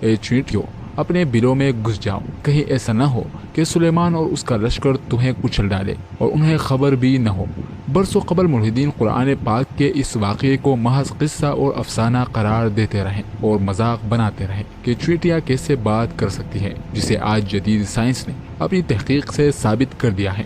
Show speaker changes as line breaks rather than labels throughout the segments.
اے چیونٹیوں اپنے بلوں میں گھس جاؤ، کہیں ایسا نہ ہو کہ سلیمان اور اس کا لشکر تمہیں کچل ڈالے اور انہیں خبر بھی نہ ہو۔ برسوں قبل ملحدین قرآن پاک کے اس واقعے کو محض قصہ اور افسانہ قرار دیتے رہیں اور مذاق بناتے رہیں کہ چیونٹیاں کیسے بات کر سکتی ہیں، جسے آج جدید سائنس نے اپنی تحقیق سے ثابت کر دیا ہے۔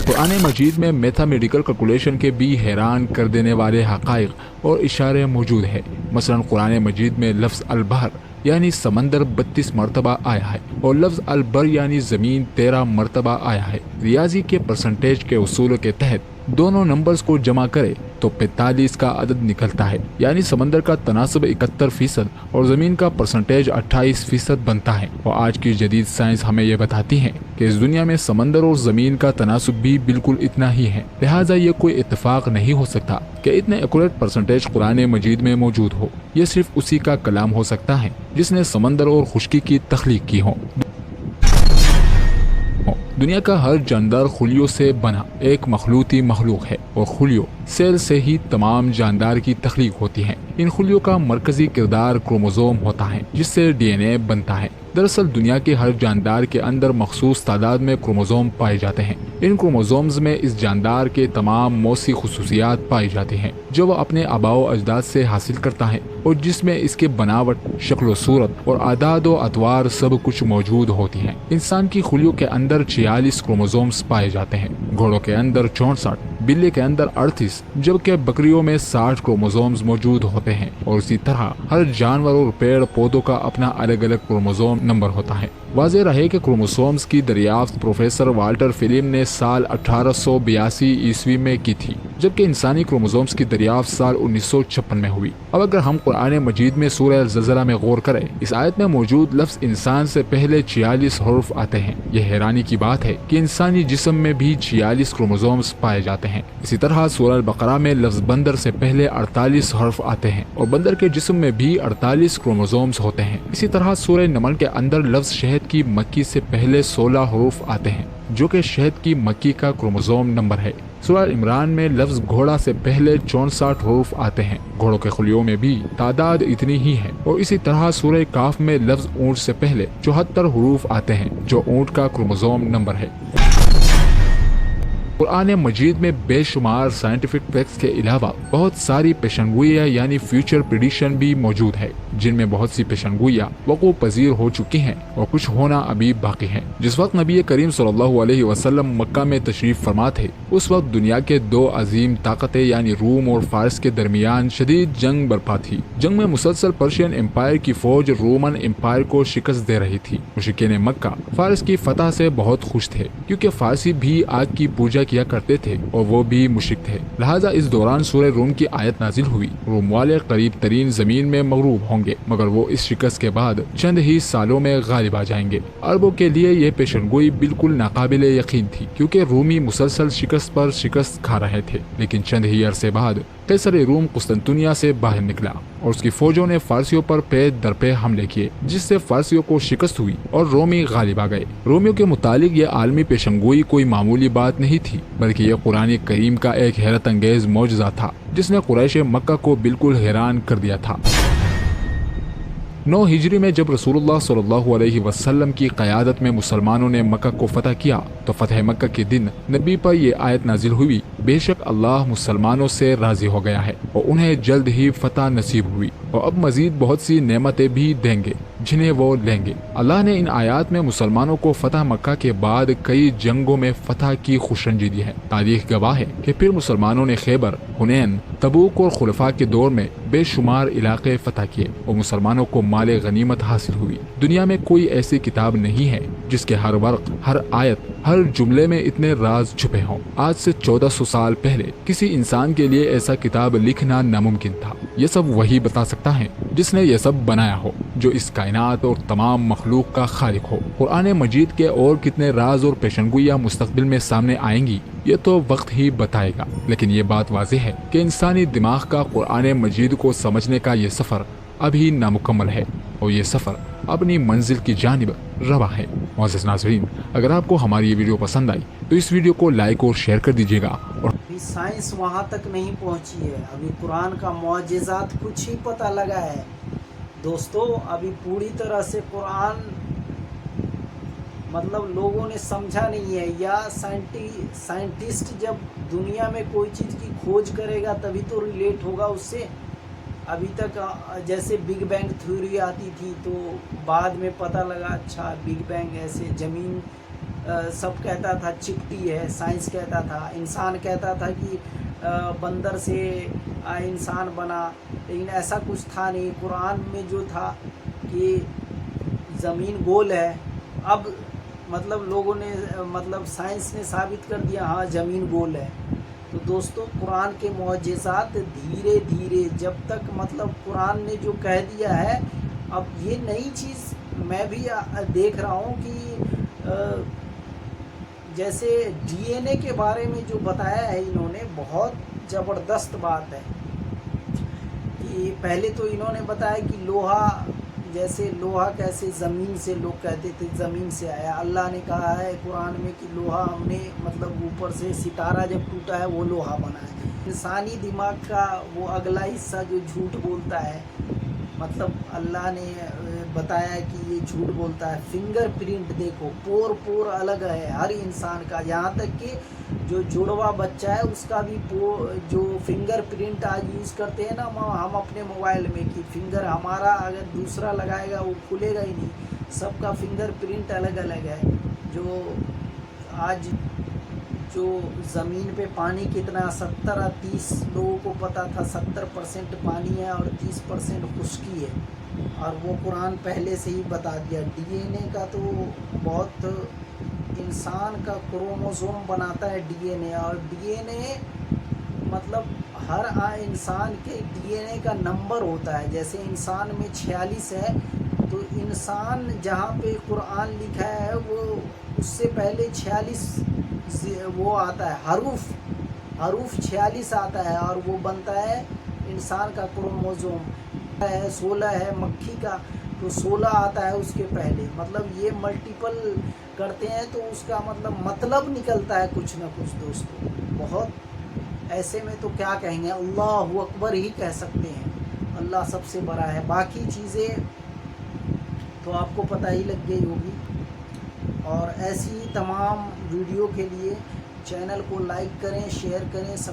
قرآن مجید میں میتھامیٹیکل کیلکولیشن کے بھی حیران کر دینے والے حقائق اور اشارے موجود ہیں۔ مثلا قرآن مجید میں لفظ البحر یعنی سمندر 32 مرتبہ آیا ہے اور لفظ البر یعنی زمین 13 مرتبہ آیا ہے۔ ریاضی کے پرسنٹیج کے اصول کے تحت دونوں نمبرز کو جمع کرے تو 45 کا عدد نکلتا ہے، یعنی سمندر کا تناسب 71% اور زمین کا پرسنٹیج 28% بنتا ہے۔ اور آج کی جدید سائنس ہمیں یہ بتاتی ہے کہ اس دنیا میں سمندر اور زمین کا تناسب بھی بالکل اتنا ہی ہے، لہٰذا یہ کوئی اتفاق نہیں ہو سکتا کہ اتنے ایکوریٹ پرسنٹیج قرآن مجید میں موجود ہو۔ یہ صرف اسی کا کلام ہو سکتا ہے جس نے سمندر اور خشکی کی تخلیق کی ہو۔ دنیا کا ہر جاندار خلیوں سے بنا ایک مخلوطی مخلوق ہے اور خلیوں سیل سے ہی تمام جاندار کی تخلیق ہوتی ہے۔ ان خلیوں کا مرکزی کردار کروموزوم ہوتا ہے جس سے ڈی این اے بنتا ہے۔ دراصل دنیا کے ہر جاندار کے اندر مخصوص تعداد میں کروموزوم پائے جاتے ہیں۔ ان کروموزومز میں اس جاندار کے تمام موثی خصوصیات پائی جاتی ہیں جو وہ اپنے آباء و اجداد سے حاصل کرتا ہے اور جس میں اس کے بناوٹ، شکل و صورت اور اعداد و اطوار سب کچھ موجود ہوتی ہیں۔ انسان کی خلیوں کے اندر 46 کروموزومز پائے جاتے ہیں، گھوڑوں کے اندر 64، بلی کے اندر 38، جبکہ بکریوں میں 60 کروموزومز موجود ہوتے ہیں۔ اور اسی طرح ہر جانور اور پیڑ پودوں کا اپنا الگ الگ کروموزوم نمبر ہوتا ہے۔ واضح رہے کہ کروموسومز کی دریافت پروفیسر والٹر فلم نے سال 1882 عیسوی میں کی تھی، جبکہ انسانی کروموسومز کی دریافت سال 1956 میں ہوئی۔ اب اگر ہم قرآن مجید میں سورہ الزلزلہ میں غور کریں، اس آیت میں موجود لفظ انسان سے پہلے 46 حروف آتے ہیں۔ یہ حیرانی کی بات ہے کہ انسانی جسم میں بھی 46 کروموسومز پائے جاتے ہیں۔ اسی طرح سورہ البقرہ میں لفظ بندر سے پہلے 48 حرف آتے ہیں اور بندر کے جسم میں بھی 48 کروموسومز ہوتے ہیں۔ اسی طرح سورہ نمل کے اندر لفظ شہد کی مکھی سے پہلے 16 حروف آتے ہیں جو کہ شہد کی مکھی کا کروموسوم نمبر ہے۔ سورہ عمران میں لفظ گھوڑا سے پہلے 64 حروف آتے ہیں، گھوڑوں کے خلیوں میں بھی تعداد اتنی ہی ہے۔ اور اسی طرح سورہ کاف میں لفظ اونٹ سے پہلے 74 حروف آتے ہیں جو اونٹ کا کروموسوم نمبر ہے۔ قرآن مجید میں بے شمار سائنٹیفک فیکٹس کے علاوہ بہت ساری پیشنگوئیاں یعنی فیوچر پریڈکشن بھی موجود ہے، جن میں بہت سی پیشنگوئیاں وقوع پذیر ہو چکی ہیں اور کچھ ہونا ابھی باقی ہے۔ جس وقت نبی کریم صلی اللہ علیہ وسلم مکہ میں تشریف فرما تھے، اس وقت دنیا کے دو عظیم طاقتیں یعنی روم اور فارس کے درمیان شدید جنگ برپا تھی۔ جنگ میں مسلسل پرشین امپائر کی فوج رومن امپائر کو شکست دے رہی تھی۔ مشرکین مکہ فارس کی فتح سے بہت خوش تھے کیونکہ فارسی بھی آگ کی پوجا کیا کرتے تھے اور وہ بھی مشرک تھے، لہٰذا اس دوران سورہ روم کی آیت نازل ہوئی۔ روم والے قریب ترین زمین میں مغلوب ہوں گے مگر وہ اس شکست کے بعد چند ہی سالوں میں غالب آ جائیں گے۔ عربوں کے لیے یہ پیشنگوئی بالکل ناقابل یقین تھی کیونکہ رومی مسلسل شکست پر شکست کھا رہے تھے، لیکن چند ہی عرصے بعد قیصر روم قسطنطنیہ سے باہر نکلا اور اس کی فوجوں نے فارسیوں پر پے در پے حملے کیے، جس سے فارسیوں کو شکست ہوئی اور رومی غالب آ گئے۔ رومیوں کے متعلق یہ عالمی پیشنگوئی کوئی معمولی بات نہیں تھی بلکہ یہ قرآن کریم کا ایک حیرت انگیز معجزہ تھا جس نے قریش مکہ کو بالکل حیران کر دیا تھا۔ 9 ہجری میں جب رسول اللہ صلی اللہ علیہ وسلم کی قیادت میں مسلمانوں نے مکہ کو فتح کیا تو فتح مکہ کے دن نبی پر یہ آیت نازل ہوئی، بے شک اللہ مسلمانوں سے راضی ہو گیا ہے اور انہیں جلد ہی فتح نصیب ہوئی اور اب مزید بہت سی نعمتیں بھی دیں گے جنہیں وہ لیں گے۔ اللہ نے ان آیات میں مسلمانوں کو فتح مکہ کے بعد کئی جنگوں میں فتح کی خوشرنجی دی ہے۔ تاریخ گواہ ہے کہ پھر مسلمانوں نے خیبر، حنین، تبوک اور خلفاء کے دور میں بے شمار علاقے فتح کیے اور مسلمانوں کو مال غنیمت حاصل ہوئی۔ دنیا میں کوئی ایسی کتاب نہیں ہے جس کے ہر ورق، ہر آیت، ہر جملے میں اتنے راز چھپے ہوں۔ آج سے 1400 سال پہلے کسی انسان کے لیے ایسا کتاب لکھنا ناممکن تھا۔ یہ سب وہی بتا سکتا ہے جس نے یہ سب بنایا ہو، جو اس کائنات اور تمام مخلوق کا خالق ہو۔ قرآن مجید کے اور کتنے راز اور پیشنگوئیاں مستقبل میں سامنے آئیں گی یہ تو وقت ہی بتائے گا، لیکن یہ بات واضح ہے کہ انسانی دماغ کا قرآن مجید کو سمجھنے کا یہ سفر ابھی نامکمل ہے اور یہ سفر اپنی منزل کی جانب رواں ہے۔ معزز ناظرین، اگر آپ کو ہماری یہ ویڈیو پسند آئی تو اس ویڈیو کو لائک اور شیئر کر دیجیے گا اور
ابھی سائنس وہاں تک نہیں پہنچی ہے، ابھی قرآن کا معجزات کچھ ہی پتہ لگا ہے دوستو. ابھی پوری طرح سے قرآن مطلب لوگوں نے سمجھا نہیں ہے، یا سائنٹسٹ جب دنیا میں کوئی چیز کی کھوج کرے گا تبھی تو ریلیٹ ہوگا اس سے. ابھی تک جیسے بگ بینگ تھیوری آتی تھی تو بعد میں پتہ لگا اچھا بگ بینگ ایسے، زمین سب کہتا تھا چپٹی ہے، سائنس کہتا تھا، انسان کہتا تھا کہ بندر سے انسان بنا، لیکن ایسا کچھ تھا نہیں. قرآن میں جو تھا کہ زمین گول ہے، اب مطلب لوگوں نے مطلب سائنس نے ثابت کر دیا ہاں زمین گول ہے. تو دوستو قرآن کے معجزات دھیرے دھیرے جب تک مطلب قرآن نے جو کہہ دیا ہے، اب یہ نئی چیز میں بھی دیکھ رہا ہوں کہ جیسے ڈی این اے کے بارے میں جو بتایا ہے انہوں نے، بہت زبردست بات ہے. کہ پہلے تو انہوں نے بتایا کہ لوہا، جیسے لوہا کیسے زمین سے، لوگ کہتے تھے زمین سے آیا. اللہ نے کہا ہے قرآن میں کہ لوہا ہم نے مطلب اوپر سے ستارہ جب ٹوٹا ہے وہ لوہا بنا ہے. انسانی دماغ کا وہ اگلا حصہ جو جھوٹ بولتا ہے، مطلب اللہ نے بتایا ہے کہ یہ جھوٹ بولتا ہے. فنگر پرنٹ دیکھو، پور پور الگ ہے ہر انسان کا، یہاں تک کہ جو جڑوا بچہ ہے اس کا بھی جو فنگر پرنٹ آج یوز کرتے ہیں نا ہم اپنے موبائل میں، کہ فنگر ہمارا اگر دوسرا لگائے گا وہ کھلے گا ہی نہیں. سب کا فنگر پرنٹ الگ الگ ہے. جو آج جو زمین پہ پانی کتنا 70-30 لوگوں کو پتہ تھا 70% پانی ہے اور 30% خشکی ہے، اور وہ قرآن پہلے سے ہی بتا دیا. ڈی این اے کا تو بہت، انسان کا کروموزوم بناتا ہے ڈی این اے، اور ڈی این اے مطلب ہر انسان کے ڈی این اے کا نمبر ہوتا ہے. جیسے انسان میں 46 ہے، تو انسان جہاں پہ قرآن لکھا ہے وہ اس سے پہلے 46 وہ آتا ہے، حروف 46 آتا ہے، اور وہ بنتا ہے انسان کا کروموزوم. 16 ہے مکھی کا، تو 16 آتا ہے اس کے پہلے. مطلب یہ ملٹیپل کرتے ہیں تو اس کا مطلب نکلتا ہے کچھ نہ کچھ دوستو. بہت ایسے میں تو کیا کہیں گے، اللہ اکبر ہی کہہ سکتے ہیں. اللہ سب سے بڑا ہے، باقی چیزیں تو آپ کو پتہ ہی لگ گئی ہوگی. اور ایسی تمام ویڈیو کے لیے چینل کو لائک کریں، شیئر کریں.